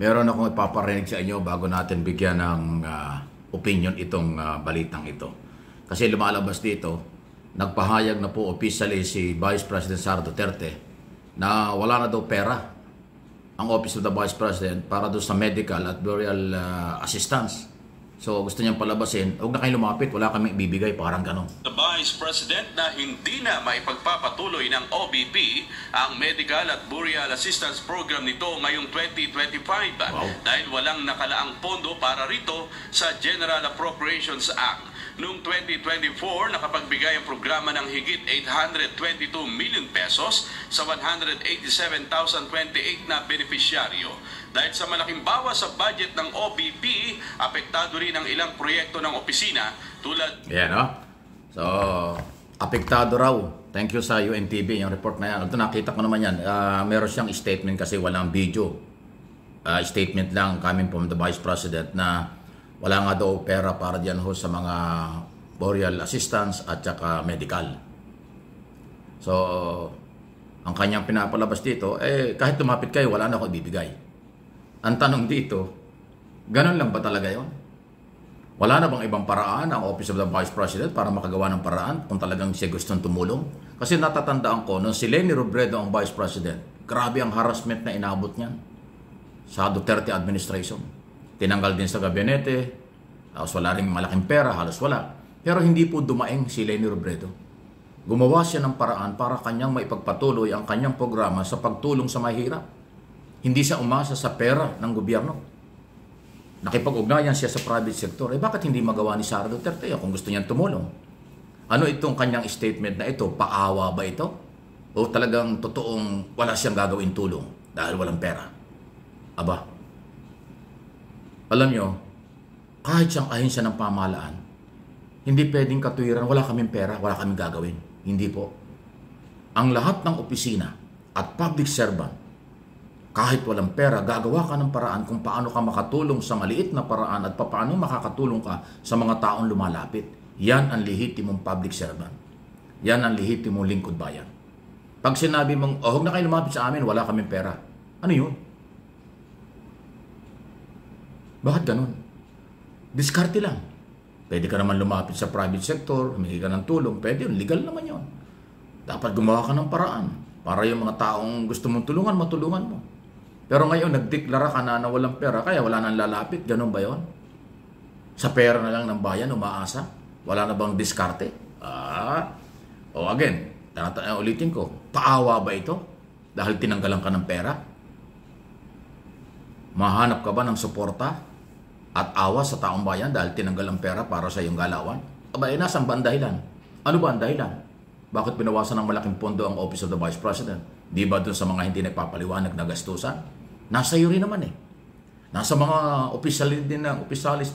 Meron akong ipaparinig sa inyo bago natin bigyan ng opinion itong balitang ito. Kasi lumalabas dito, nagpahayag na po officially si Vice President Sara Duterte na wala na daw pera ang Office of the Vice President para doon sa medical at burial assistance. So gusto niyang palabasin, huwag na kayo lumapit, wala kaming ibibigay, parang gano'n. The Vice President na hindi na maipagpapatuloy ng OBP ang Medical at Burial Assistance Program nito ngayong 2025 dahil walang nakalaang pondo para rito sa General Appropriations Act. Noong 2024, nakapagbigay ang programa ng higit 822 million pesos sa 187,028 na beneficiaryo. Dahil sa malaking bawas sa budget ng OBP, apektado rin ang ilang proyekto ng opisina tulad... Yan, no? So, apektado raw. Thank you sa UNTV, yung report na yan. Ito, nakita ko naman yan. Meron siyang statement kasi walang video. Statement lang coming from the Vice President na wala nga daw pera para diyan ho sa mga burial assistance at saka medical. So, ang kanyang pinapalabas dito, kahit lumapit kayo, wala na ako ibibigay. Ang tanong dito, ganun lang ba talaga yon? Wala na bang ibang paraan ang Office of the Vice President para makagawa ng paraan kung talagang siya gustong tumulong? Kasi natatandaan ko, nung si Leni Robredo ang Vice President, grabe ang harassment na inabot niyan sa Duterte administration. Tinanggal din sa gabinete, wala rin malaking pera, halos wala. Pero hindi po dumaing si Leni Robredo. Gumawa siya ng paraan para kanyang maipagpatuloy ang kanyang programa sa pagtulong sa mahirap. Hindi siya umasa sa pera ng gobyerno. Nakipag-ugnayan siya sa private sector. Bakit hindi magawa ni Sara Duterte kung gusto niyang tumulong? Ano itong kanyang statement na ito? Paawa ba ito? O talagang totoong wala siyang gagawin tulong dahil walang pera? Aba, alam nyo, kahit siyang ahensya ng pamahalaan, hindi pwedeng katuwiran, wala kaming pera, wala kaming gagawin. Hindi po. Ang lahat ng opisina at public servant, kahit walang pera, gagawa ka ng paraan kung paano ka makatulong sa maliit na paraan at paano makakatulong ka sa mga taong lumalapit. Yan ang lehitimong public servant. Yan ang lehitimong lingkod bayan. Pag sinabi mong, huwag na kayo lumapit sa amin, wala kaming pera. Ano yun? Bakit ganun? Diskarte lang. Pwede ka naman lumapit sa private sector, humingi ka ng tulong, pwede yun, legal naman yun. Dapat gumawa ka ng paraan para yung mga taong gusto mong tulungan, matulungan mo. Pero ngayon, nagdeklara ka na walang pera, kaya wala nang lalapit, ganun ba yun? Sa pera na lang ng bayan, umaasa? Wala na bang diskarte? Again, ulitin ko, paawa ba ito? Dahil tinanggalan ka ng pera? Mahanap ka ba ng suporta at awa sa taong bayan dahil tinanggal ang pera para sa iyong galawan? Nasaan ba ang dahilan? Ano ba ang dahilan? Bakit pinawasan ng malaking pondo ang Office of the Vice President? Di ba dun sa mga hindi nagpapaliwanag na gastusan? Nasa iyo rin naman Nasa mga opisyalis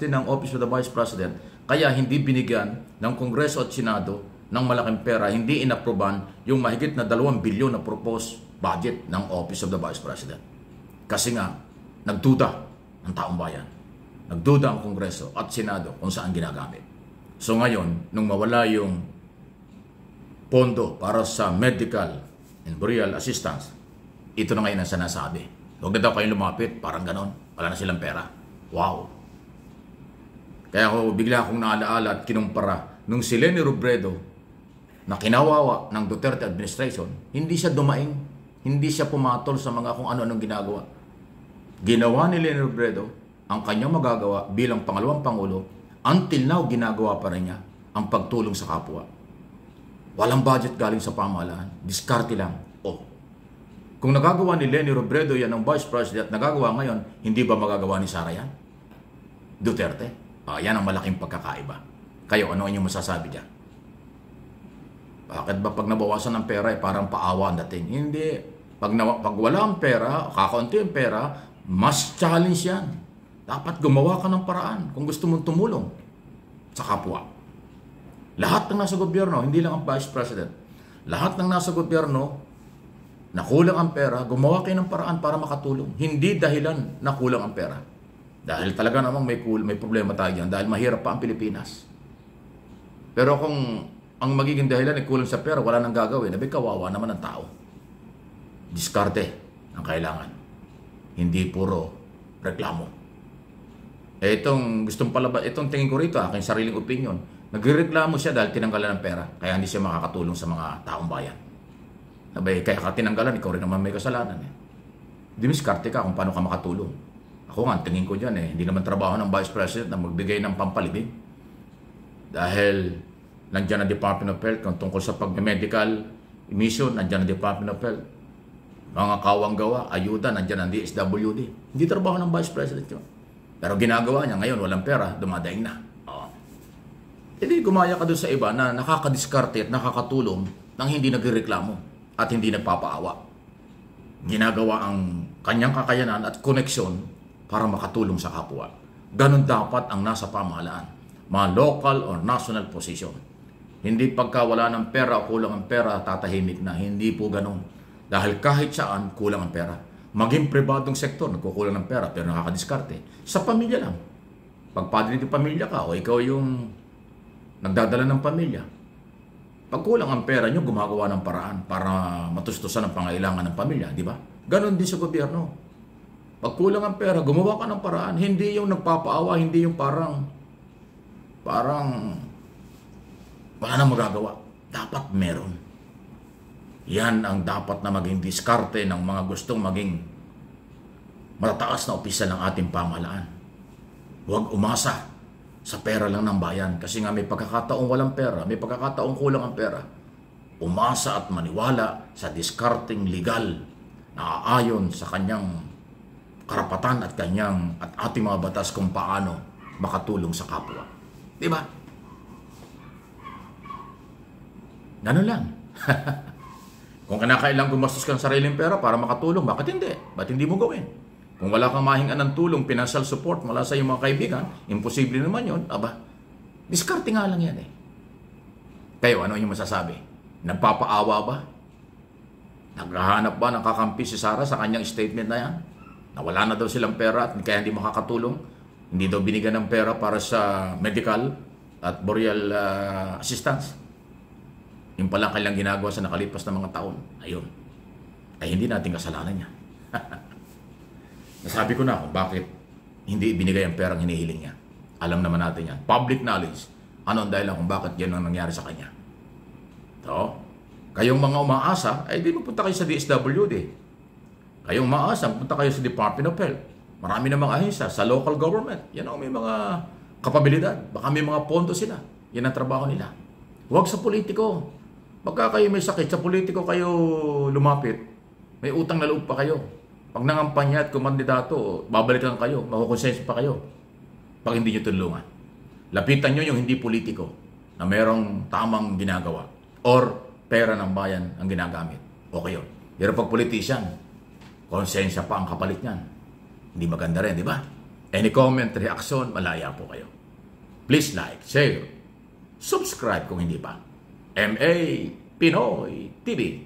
din ng Office of the Vice President. Kaya hindi binigyan ng Kongreso at Senado ng malaking pera, hindi inaproban yung mahigit na 2 bilyon na proposed budget ng Office of the Vice President. Kasi nga, nagduda ang taong bayan. Nagduda ang Kongreso at Senado kung saan ginagamit. So ngayon, nung mawala yung pondo para sa medical and burial assistance, ito na ngayon ang sinasabi. Huwag na daw kayong lumapit, parang ganon. Wala na silang pera. Wow! Kaya ako bigla akong naalaala at kinumpara nung si Leni Robredo na kinawawa ng Duterte administration, hindi siya dumaing, hindi siya pumatol sa mga kung ano-anong ginagawa. Ginawa ni Leni Robredo ang kanyang magagawa bilang pangalawang pangulo, until now ginagawa pa rin niya ang pagtulong sa kapwa. Walang budget galing sa pamahalaan, diskarte lang. Kung nagagawa ni Leni Robredo yan ng Vice President, nagagawa ngayon, hindi ba magagawa ni Sara yan? Duterte? Yan ang malaking pagkakaiba. Kayo, ano inyong masasabi dyan? Bakit ba pag nabawasan ng pera, parang paawa ang dating? Hindi. Pag wala ang pera, kakaunti ang pera, mas challenge yan. Dapat gumawa ka ng paraan kung gusto mong tumulong sa kapwa. Lahat ng nasa gobyerno, hindi lang ang Vice President, lahat ng nasa gobyerno, nakulang ang pera, gumawa kayo ng paraan para makatulong. Hindi dahilan na kulang ang pera. Dahil talaga namang may problema tayo dyan, dahil mahirap pa ang Pilipinas. Pero kung ang magiging dahilan ay kulang sa pera, wala nang gagawin, kawawa naman ang tao. Diskarte ang kailangan. Hindi puro reklamo. Itong gustong palabas, itong tingin ko rito, aking sariling opinion, nagreklamo siya dahil tinanggalan ng pera, kaya hindi siya makakatulong sa mga taong bayan. Abay, kaya ka tinanggalan, ikaw rin naman may kasalanan eh. Dimiskarte ka kung paano ka makatulong. Ako nga, tingin ko dyan eh, hindi naman trabaho ng Vice President na magbigay ng pampalibing. Dahil nandiyan ang Department of Health kung tungkol sa pag-medical emission, nandiyan ang Department of Health. Mga kawang gawa, ayuda, nandiyan ang DSWD. Hindi trabaho ng Vice President yun. Pero ginagawa niya ngayon, walang pera, dumadaing na. Hindi gumaya ka doon sa iba na nakakadiskarte at nakakatulong nang hindi nagreklamo at hindi nagpapaawa. Ginagawa ang kanyang kakayanan at koneksyon para makatulong sa kapwa. Ganon dapat ang nasa pamahalaan, mga local or national position. Hindi pagka wala ng pera o kulang ang pera, tatahimik na. Hindi po ganon. Dahil kahit saan, kulang ang pera. Maging pribadong sektor, nagkukulang ng pera pero nakakadiskarte. Sa pamilya lang. Pag padre ng pamilya ka o ikaw yung nagdadala ng pamilya, pag kulang ang pera nyo, gumagawa ng paraan para matustusan ang pangailangan ng pamilya, di ba? Ganon din sa gobyerno. Pag kulang ang pera, gumawa ka ng paraan. Hindi yung nagpapaawa, hindi yung parang wala nang magagawa. Dapat meron. Yan ang dapat na maging diskarte ng mga gustong maging matataas na opisyal ng ating pamahalaan. Huwag umasa sa pera lang ng bayan. Kasi nga may pagkakataong walang pera, may pagkakataong kulang ang pera. Umasa at maniwala sa diskarting legal na aayon sa kanyang karapatan at ating mga batas kung paano makatulong sa kapwa. Di ba? Ganun lang. Kung kinakailang gumastos ka ng sariling pera para makatulong, bakit hindi? Ba't hindi mo gawin? Kung wala kang mahingan ng tulong, financial support mula sa iyong mga kaibigan, imposible naman yun. Aba, diskarte nga lang yan eh. Kayo, ano yung masasabi? Nagpapaawa ba? Naghahanap ba ng kakampi si Sara sa kanyang statement na yan? Na wala na daw silang pera at kaya hindi makakatulong? Hindi daw binigyan ng pera para sa medical at burial assistance? Yung pala kailang ginagawa sa nakalipas na mga taon. Ayun. Ay hindi natin kasalanan niya. Nasabi ko na kung bakit hindi ibinigay ang perang hinihiling niya. Alam naman natin yan. Public knowledge. Ano ang dahilan kung bakit yan ang nangyari sa kanya. So, kayong mga umaasa, ay di pupunta kayo sa DSWD. Kayong umaasa, pupunta kayo sa Department of Health. Marami na mga ahensya sa local government. Yan ang may mga kapabilidad. Baka may mga pondo sila. Yan ang trabaho nila. Huwag sa politiko. Pagka kayo may sakit, sa politiko kayo lumapit, may utang na loob pa kayo. Pag nangampanya at kumandidato, babalikan kayo, makukonsensya pa kayo. Pag hindi nyo tulungan. Lapitan nyo yung hindi politiko na merong tamang ginagawa or pera ng bayan ang ginagamit. Okay yun. Pero pag politician, konsensya pa ang kapalit niyan. Hindi maganda rin, di ba? Any comment, reaction, malaya po kayo. Please like, share, subscribe kung hindi pa. MA Pinoy TV.